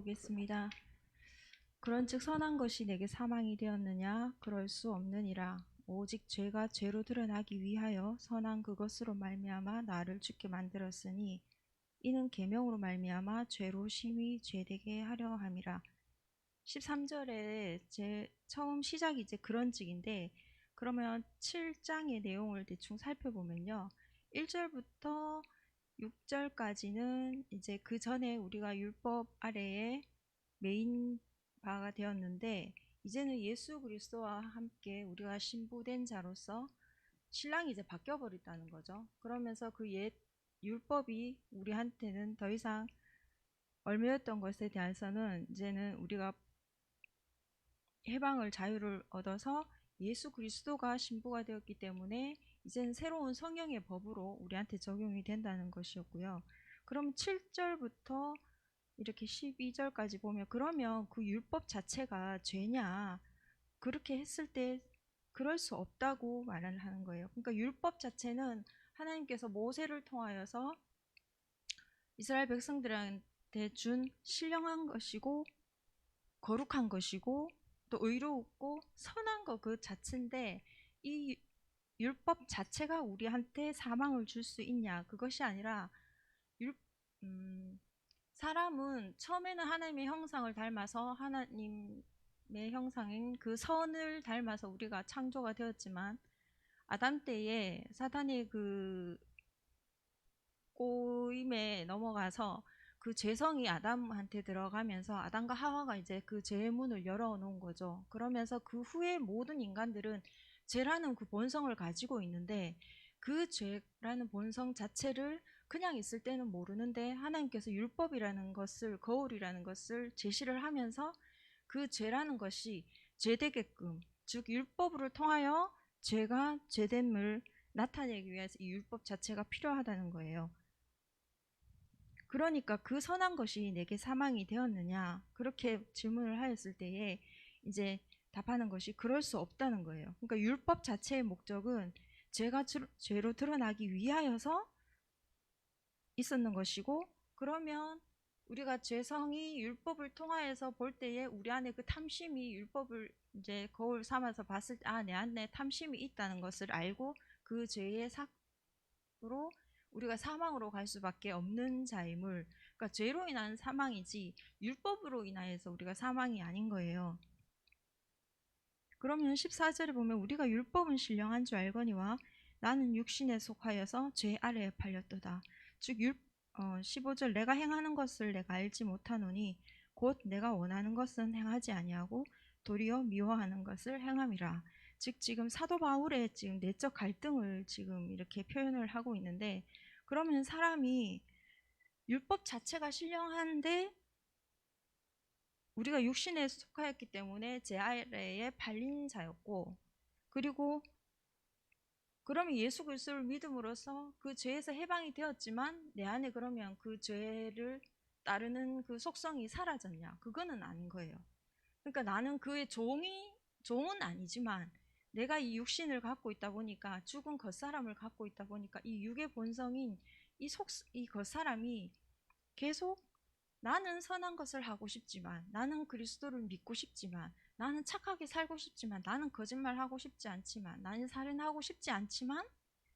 보겠습니다. 그런즉 선한 것이 내게 사망이 되었느냐? 그럴 수 없느니라. 오직 죄가 죄로 드러나기 위하여 선한 그것으로 말미암아 나를 죽게 만들었으니 이는 계명으로 말미암아 죄로 심히 죄되게 하려 함이라. 13절에 제 처음 시작이 이제 그런즉인데, 그러면 7장의 내용을 대충 살펴보면요, 1절부터 6절까지는 이제 그 전에 우리가 율법 아래에 메인 바가 되었는데, 이제는 예수 그리스도와 함께 우리가 신부된 자로서 신랑이 이제 바뀌어 버렸다는 거죠. 그러면서 그 옛 율법이 우리한테는 더 이상 얽매였던 것에 대해서는 이제는 우리가 해방을, 자유를 얻어서 예수 그리스도가 신부가 되었기 때문에 이제는 새로운 성령의 법으로 우리한테 적용이 된다는 것이었고요. 그럼 7절부터 이렇게 12절까지 보면, 그러면 그 율법 자체가 죄냐? 그렇게 했을 때 그럴 수 없다고 말을 하는 거예요. 그러니까 율법 자체는 하나님께서 모세를 통하여서 이스라엘 백성들한테 준 신령한 것이고 거룩한 것이고 또 의롭고 선한 것 그 자체인데, 이 율법 자체가 우리한테 사망을 줄 수 있냐? 그것이 아니라 사람은 처음에는 하나님의 형상을 닮아서 하나님의 형상인 그 선을 닮아서 우리가 창조가 되었지만, 아담 때에 사탄의 그 꼬임에 넘어가서 그 죄성이 아담한테 들어가면서 아담과 하와가 이제 그 죄의 문을 열어놓은 거죠. 그러면서 그 후에 모든 인간들은 죄라는 그 본성을 가지고 있는데, 그 죄라는 본성 자체를 그냥 있을 때는 모르는데 하나님께서 율법이라는 것을, 거울이라는 것을 제시를 하면서 그 죄라는 것이 죄되게끔, 즉 율법을 통하여 죄가 죄됨을 나타내기 위해서 이 율법 자체가 필요하다는 거예요. 그러니까 그 선한 것이 내게 사망이 되었느냐? 그렇게 질문을 하였을 때에 이제 답하는 것이 그럴 수 없다는 거예요. 그러니까 율법 자체의 목적은 죄가 죄로 드러나기 위하여서 있었는 것이고, 그러면 우리가 죄성이 율법을 통하여서 볼 때에 우리 안에 그 탐심이 율법을 이제 거울 삼아서 봤을 때, 아, 내 안에 탐심이 있다는 것을 알고 그 죄의 삭으로 우리가 사망으로 갈 수밖에 없는 자임을, 그러니까 죄로 인한 사망이지 율법으로 인하여서 우리가 사망이 아닌 거예요. 그러면 14절에 보면 우리가 율법은 신령한 줄 알거니와 나는 육신에 속하여서 죄 아래에 팔렸도다. 즉 15절 내가 행하는 것을 내가 알지 못하노니 곧 내가 원하는 것은 행하지 아니하고 도리어 미워하는 것을 행함이라. 즉 지금 사도 바울의 지금 내적 갈등을 지금 이렇게 표현을 하고 있는데, 그러면 사람이 율법 자체가 신령한데 우리가 육신에 속하였기 때문에 죄 아래에 팔린 자였고, 그리고 그러면 예수 그리스도를 믿음으로써 그 죄에서 해방이 되었지만 내 안에 그러면 그 죄를 따르는 그 속성이 사라졌냐? 그거는 아닌 거예요. 그러니까 나는 그의 종은 아니지만 내가 이 육신을 갖고 있다 보니까, 죽은 겉사람을 갖고 있다 보니까 이 육의 본성인 이 겉사람이 계속 나는 선한 것을 하고 싶지만, 나는 그리스도를 믿고 싶지만, 나는 착하게 살고 싶지만, 나는 거짓말하고 싶지 않지만, 나는 살인하고 싶지 않지만,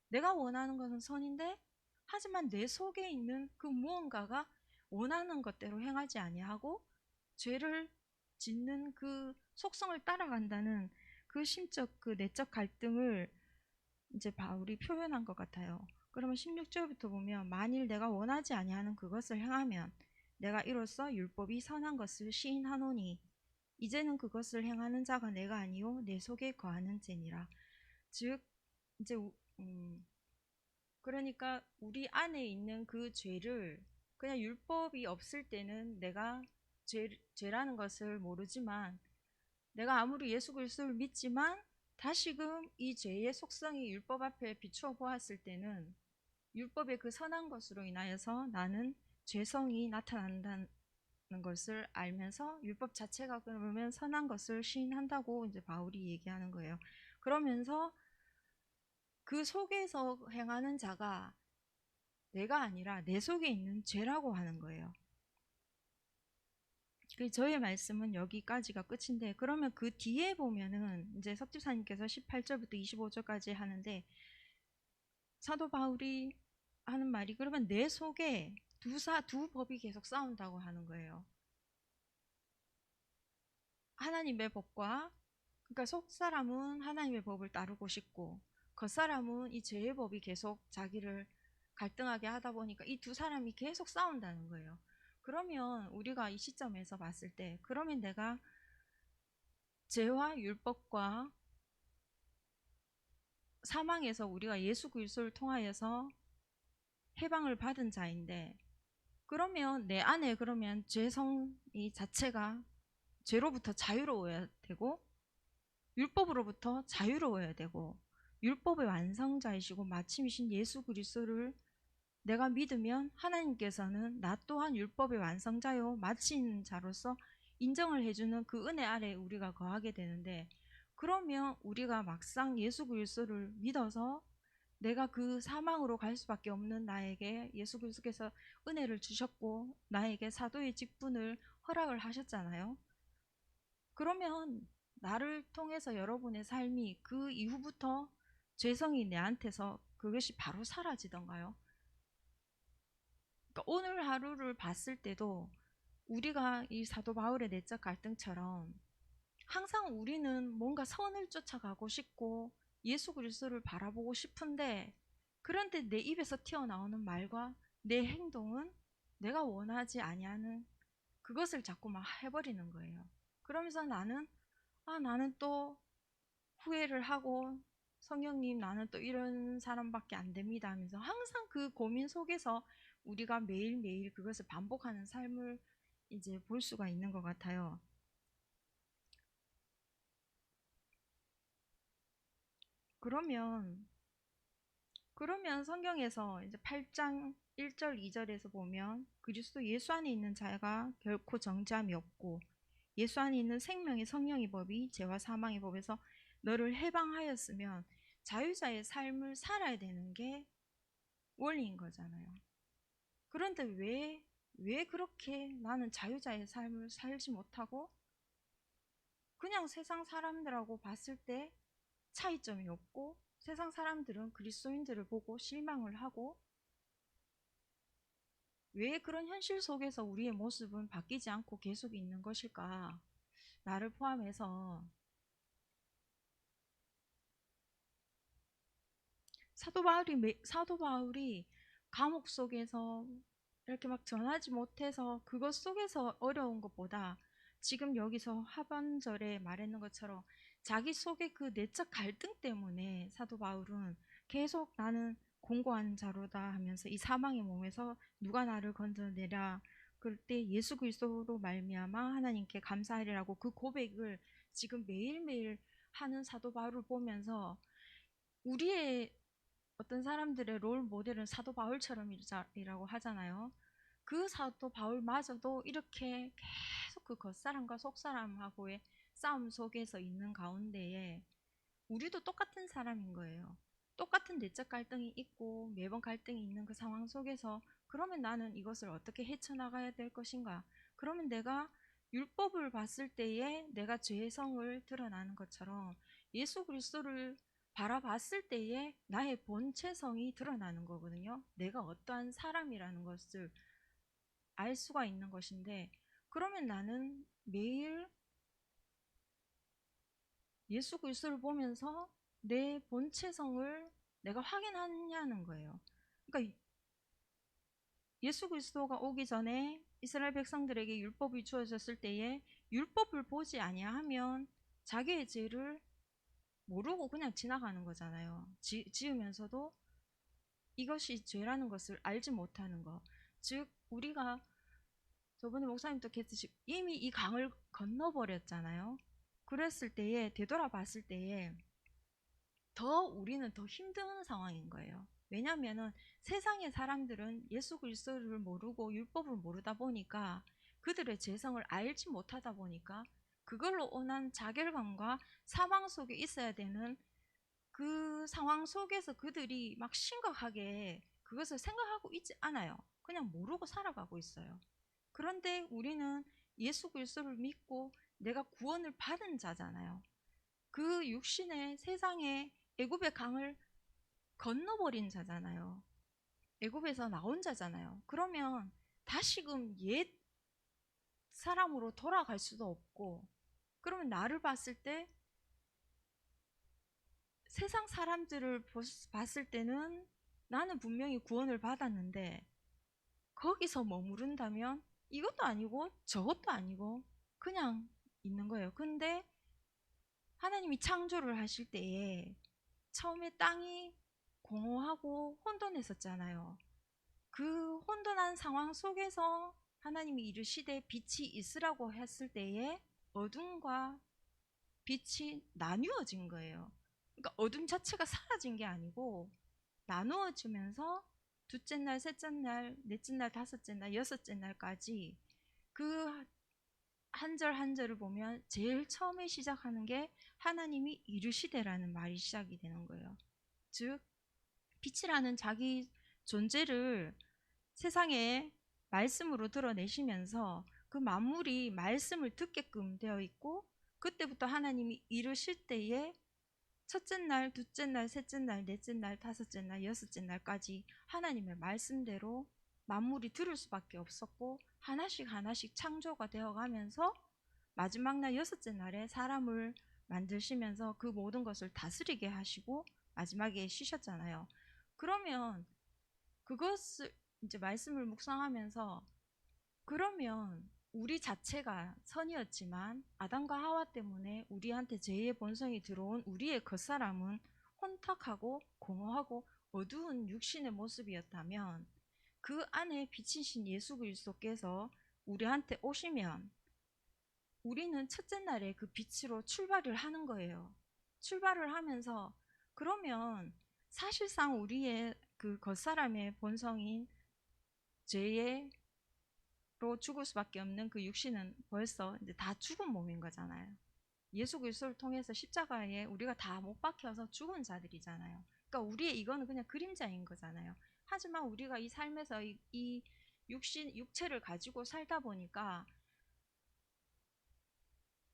내가 원하는 것은 선인데 하지만 내 속에 있는 그 무언가가 원하는 것대로 행하지 아니하고 죄를 짓는 그 속성을 따라간다는 그 심적, 그 내적 갈등을 이제 바울이 표현한 것 같아요. 그러면 16절부터 보면 만일 내가 원하지 아니하는 그것을 행하면 내가 이로써 율법이 선한 것을 시인하노니 이제는 그것을 행하는 자가 내가 아니요 내 속에 거하는 죄니라. 즉 이제 그러니까 우리 안에 있는 그 죄를, 그냥 율법이 없을 때는 내가 죄라는 것을 모르지만, 내가 아무리 예수 그리스도를 믿지만 다시금 이 죄의 속성이 율법 앞에 비추어 보았을 때는 율법의 그 선한 것으로 인하여서 나는 죄성이 나타난다는 것을 알면서 율법 자체가 그러면 선한 것을 시인한다고 이제 바울이 얘기하는 거예요. 그러면서 그 속에서 행하는 자가 내가 아니라 내 속에 있는 죄라고 하는 거예요. 저의 말씀은 여기까지가 끝인데, 그러면 그 뒤에 보면은 이제 석집사님께서 18절부터 25절까지 하는데, 사도 바울이 하는 말이, 그러면 내 속에 두 법이 계속 싸운다고 하는 거예요. 하나님의 법과, 그러니까 속 사람은 하나님의 법을 따르고 싶고, 겉사람은 이 죄의 법이 계속 자기를 갈등하게 하다 보니까 이 두 사람이 계속 싸운다는 거예요. 그러면 우리가 이 시점에서 봤을 때, 그러면 내가 죄와 율법과 사망에서 우리가 예수 그리스도를 통하여서 해방을 받은 자인데, 그러면 내 안에 그러면 죄성이 자체가 죄로부터 자유로워야 되고, 율법으로부터 자유로워야 되고, 율법의 완성자이시고 마침이신 예수 그리스도를 내가 믿으면 하나님께서는 나 또한 율법의 완성자요 마친 자로서 인정을 해주는 그 은혜 아래 우리가 거하게 되는데, 그러면 우리가 막상 예수 그리스도를 믿어서 내가 그 사망으로 갈 수밖에 없는 나에게 예수 그리스도께서 은혜를 주셨고 나에게 사도의 직분을 허락을 하셨잖아요. 그러면 나를 통해서 여러분의 삶이 그 이후부터 죄성이 내한테서 그것이 바로 사라지던가요? 그러니까 오늘 하루를 봤을 때도 우리가 이 사도 바울의 내적 갈등처럼 항상 우리는 뭔가 선을 쫓아가고 싶고 예수 그리스도를 바라보고 싶은데, 그런데 내 입에서 튀어나오는 말과 내 행동은 내가 원하지 아니하는 그것을 자꾸 막 해버리는 거예요. 그러면서 나는 또 후회를 하고, 성령님 나는 또 이런 사람밖에 안 됩니다 하면서 항상 그 고민 속에서 우리가 매일매일 그것을 반복하는 삶을 이제 볼 수가 있는 것 같아요. 그러면 성경에서 이제 8장 1절 2절에서 보면, 그리스도 예수 안에 있는 자가 결코 정죄함이 없고 예수 안에 있는 생명의 성령의 법이 죄와 사망의 법에서 너를 해방하였으면 자유자의 삶을 살아야 되는 게 원리인 거잖아요. 그런데 왜 그렇게 나는 자유자의 삶을 살지 못하고 그냥 세상 사람들하고 봤을 때 차이점이 없고, 세상 사람들은 그리스도인들을 보고 실망을 하고, 왜 그런 현실 속에서 우리의 모습은 바뀌지 않고 계속 있는 것일까? 나를 포함해서 사도 바울이 감옥 속에서 이렇게 막 전하지 못해서 그것 속에서 어려운 것보다, 지금 여기서 하반절에 말했는 것처럼 자기 속의 그 내적 갈등 때문에 사도 바울은 계속 나는 공고한 자로다 하면서 이 사망의 몸에서 누가 나를 건져내랴, 그럴 때 예수 그리스도로 말미암아 하나님께 감사하리라고 그 고백을 지금 매일매일 하는 사도 바울을 보면서, 우리의 어떤 사람들의 롤 모델은 사도 바울처럼이라고 하잖아요. 그 사도 바울마저도 이렇게 계속 그 겉사람과 속사람하고의 싸움 속에서 있는 가운데에 우리도 똑같은 사람인 거예요. 똑같은 내적 갈등이 있고 매번 갈등이 있는 그 상황 속에서, 그러면 나는 이것을 어떻게 헤쳐나가야 될 것인가? 그러면 내가 율법을 봤을 때에 내가 죄성을 드러나는 것처럼 예수 그리스도를 바라봤을 때에 나의 본체성이 드러나는 거거든요. 내가 어떠한 사람이라는 것을 알 수가 있는 것인데, 그러면 나는 매일 예수 그리스도를 보면서 내 본체성을 내가 확인하냐는 거예요. 그러니까 예수 그리스도가 오기 전에 이스라엘 백성들에게 율법이 주어졌을 때에 율법을 보지 아니하면 자기의 죄를 모르고 그냥 지나가는 거잖아요. 지으면서도 이것이 죄라는 것을 알지 못하는 거. 즉 우리가 저번에 목사님도 했듯이 이미 이 강을 건너버렸잖아요. 그랬을 때에, 되돌아봤을 때에 우리는 더 힘든 상황인 거예요. 왜냐하면 세상의 사람들은 예수 그리스도를 모르고 율법을 모르다 보니까, 그들의 죄성을 알지 못하다 보니까 그걸로 오는 자결감과 사망 속에 있어야 되는 그 상황 속에서 그들이 막 심각하게 그것을 생각하고 있지 않아요. 그냥 모르고 살아가고 있어요. 그런데 우리는 예수 그리스도를 믿고 내가 구원을 받은 자잖아요. 그 육신의 세상에 애굽의 강을 건너버린 자잖아요. 애굽에서 나온 자잖아요. 그러면 다시금 옛 사람으로 돌아갈 수도 없고, 그러면 나를 봤을 때 세상 사람들을 봤을 때는 나는 분명히 구원을 받았는데 거기서 머무른다면 이것도 아니고 저것도 아니고 그냥 있는 거예요. 근데 하나님이 창조를 하실 때에 처음에 땅이 공허하고 혼돈했었잖아요. 그 혼돈한 상황 속에서 하나님이 이르시되 빛이 있으라고 했을 때에 어둠과 빛이 나뉘어진 거예요. 그러니까 어둠 자체가 사라진 게 아니고 나누어지면서 둘째 날, 셋째 날, 넷째 날, 다섯째 날, 여섯째 날까지 그 한 절 한 절을 보면 제일 처음에 시작하는 게 하나님이 이르시되라는 말이 시작이 되는 거예요. 즉 빛이라는 자기 존재를 세상에 말씀으로 드러내시면서 그 만물이 말씀을 듣게끔 되어 있고, 그때부터 하나님이 이르실 때에 첫째 날, 둘째 날, 셋째 날, 넷째 날, 다섯째 날, 여섯째 날까지 하나님의 말씀대로 만물이 들을 수밖에 없었고 하나씩 하나씩 창조가 되어 가면서 마지막 날 여섯째 날에 사람을 만드시면서 그 모든 것을 다스리게 하시고 마지막에 쉬셨잖아요. 그러면 그것을 이제 말씀을 묵상하면서, 그러면 우리 자체가 선이었지만 아담과 하와 때문에 우리한테 죄의 본성이 들어온 우리의 겉사람은 혼탁하고 공허하고 어두운 육신의 모습이었다면 그 안에 비치신 예수 그리스도께서 우리한테 오시면 우리는 첫째 날에 그 빛으로 출발을 하는 거예요. 출발을 하면서 그러면 사실상 우리의 그 겉사람의 본성인 죄로 죽을 수밖에 없는 그 육신은 벌써 이제 다 죽은 몸인 거잖아요. 예수 그리스도를 통해서 십자가에 우리가 다 못 박혀서 죽은 자들이잖아요. 그러니까 우리의 이거는 그냥 그림자인 거잖아요. 하지만 우리가 이 삶에서 이 육체를 가지고 살다 보니까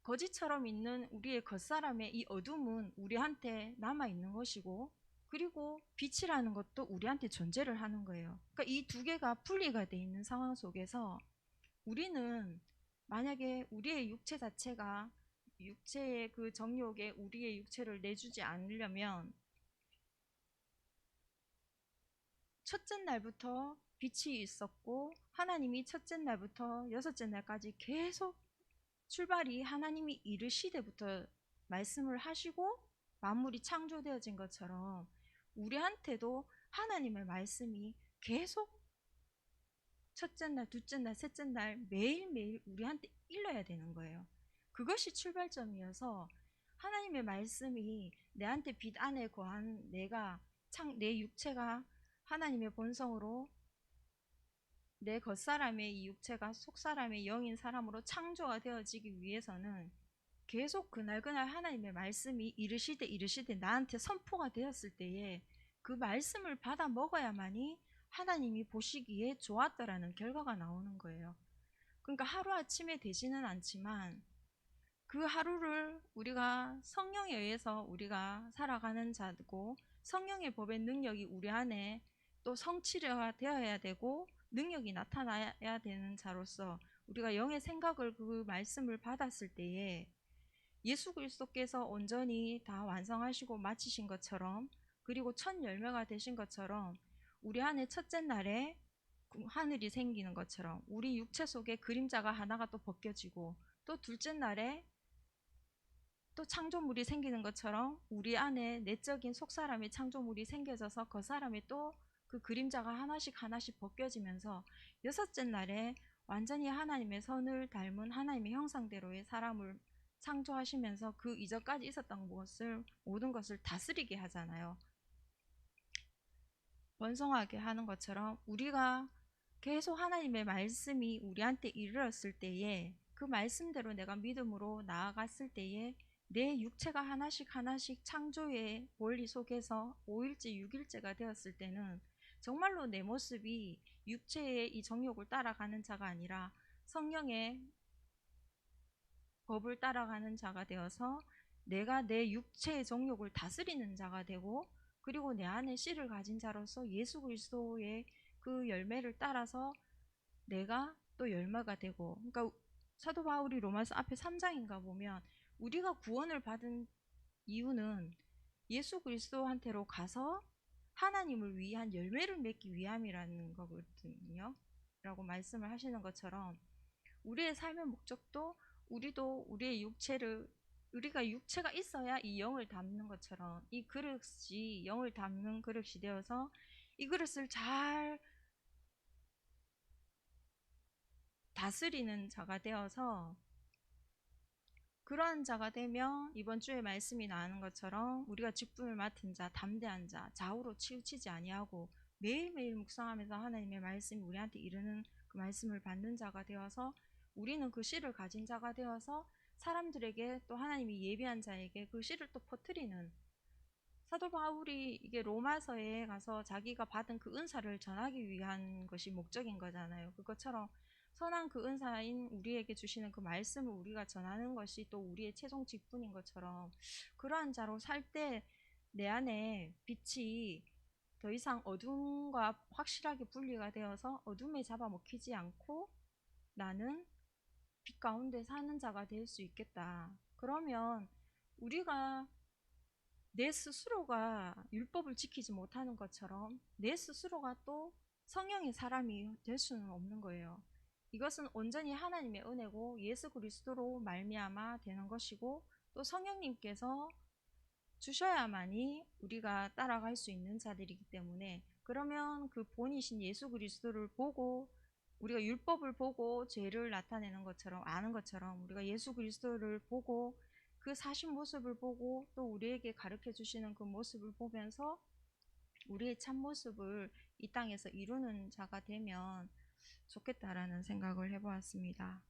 거지처럼 있는 우리의 겉사람의 이 어둠은 우리한테 남아있는 것이고, 그리고 빛이라는 것도 우리한테 존재를 하는 거예요. 그러니까 이 두 개가 분리가 돼 있는 상황 속에서 우리는 만약에 우리의 육체 자체가 육체의 그 정욕에 우리의 육체를 내주지 않으려면 첫째 날부터 빛이 있었고 하나님이 첫째 날부터 여섯째 날까지 계속 출발이 하나님이 이르시되부터 말씀을 하시고 만물이 창조되어진 것처럼 우리한테도 하나님의 말씀이 계속 첫째 날, 둘째 날, 셋째 날 매일매일 우리한테 일러야 되는 거예요. 그것이 출발점이어서 하나님의 말씀이 내한테 빛 안에 거한 내 육체가 하나님의 본성으로 내 겉사람의 이 육체가 속사람의 영인 사람으로 창조가 되어지기 위해서는 계속 그날그날 하나님의 말씀이 이르시되 나한테 선포가 되었을 때에 그 말씀을 받아 먹어야만이 하나님이 보시기에 좋았더라는 결과가 나오는 거예요. 그러니까 하루아침에 되지는 않지만 그 하루를 우리가 성령에 의해서 우리가 살아가는 자고, 성령의 법의 능력이 우리 안에 또 성취가 되어야 되고 능력이 나타나야 되는 자로서 우리가 영의 생각을 그 말씀을 받았을 때에 예수 그리스도께서 온전히 다 완성하시고 마치신 것처럼, 그리고 첫 열매가 되신 것처럼 우리 안에 첫째 날에 하늘이 생기는 것처럼 우리 육체 속에 그림자가 하나가 또 벗겨지고, 또 둘째 날에 또 창조물이 생기는 것처럼 우리 안에 내적인 속사람의 창조물이 생겨져서 그 사람이 또 그 그림자가 하나씩 하나씩 벗겨지면서 여섯째 날에 완전히 하나님의 선을 닮은 하나님의 형상대로의 사람을 창조하시면서 그 이전까지 있었던 모든 것을 다스리게 하잖아요. 번성하게 하는 것처럼 우리가 계속 하나님의 말씀이 우리한테 이르렀을 때에 그 말씀대로 내가 믿음으로 나아갔을 때에 내 육체가 하나씩 하나씩 창조의 원리 속에서 5일째 6일째가 되었을 때는 정말로 내 모습이 육체의 이 정욕을 따라가는 자가 아니라 성령의 법을 따라가는 자가 되어서 내가 내 육체의 정욕을 다스리는 자가 되고, 그리고 내 안에 씨를 가진 자로서 예수 그리스도의 그 열매를 따라서 내가 또 열매가 되고. 그러니까 사도 바울이 로마서 앞에 3장인가 보면 우리가 구원을 받은 이유는 예수 그리스도한테로 가서 하나님을 위한 열매를 맺기 위함이라는 거거든요. 라고 말씀을 하시는 것처럼 우리의 삶의 목적도, 우리도 우리의 육체를, 우리가 육체가 있어야 이 영을 담는 것처럼 이 그릇이 영을 담는 그릇이 되어서 이 그릇을 잘 다스리는 자가 되어서, 그러한 자가 되면 이번 주에 말씀이 나오는 것처럼 우리가 직분을 맡은 자, 담대한 자, 좌우로 치우치지 아니하고 매일매일 묵상하면서 하나님의 말씀이 우리한테 이르는 그 말씀을 받는 자가 되어서 우리는 그 씨를 가진 자가 되어서 사람들에게, 또 하나님이 예비한 자에게 그 씨를 또 퍼뜨리는, 사도 바울이 이게 로마서에 가서 자기가 받은 그 은사를 전하기 위한 것이 목적인 거잖아요. 그것처럼 선한 그 은사인 우리에게 주시는 그 말씀을 우리가 전하는 것이 또 우리의 최종 직분인 것처럼, 그러한 자로 살 때 내 안에 빛이 더 이상 어둠과 확실하게 분리가 되어서 어둠에 잡아먹히지 않고 나는 빛 가운데 사는 자가 될 수 있겠다. 그러면 우리가 내 스스로가 율법을 지키지 못하는 것처럼 내 스스로가 또 성령의 사람이 될 수는 없는 거예요. 이것은 온전히 하나님의 은혜고 예수 그리스도로 말미암아 되는 것이고, 또 성령님께서 주셔야만이 우리가 따라갈 수 있는 자들이기 때문에, 그러면 그 본이신 예수 그리스도를 보고, 우리가 율법을 보고 죄를 나타내는 것처럼, 아는 것처럼 우리가 예수 그리스도를 보고 그 사신 모습을 보고 또 우리에게 가르쳐 주시는 그 모습을 보면서 우리의 참 모습을 이 땅에서 이루는 자가 되면 좋겠다라는 생각을 해보았습니다.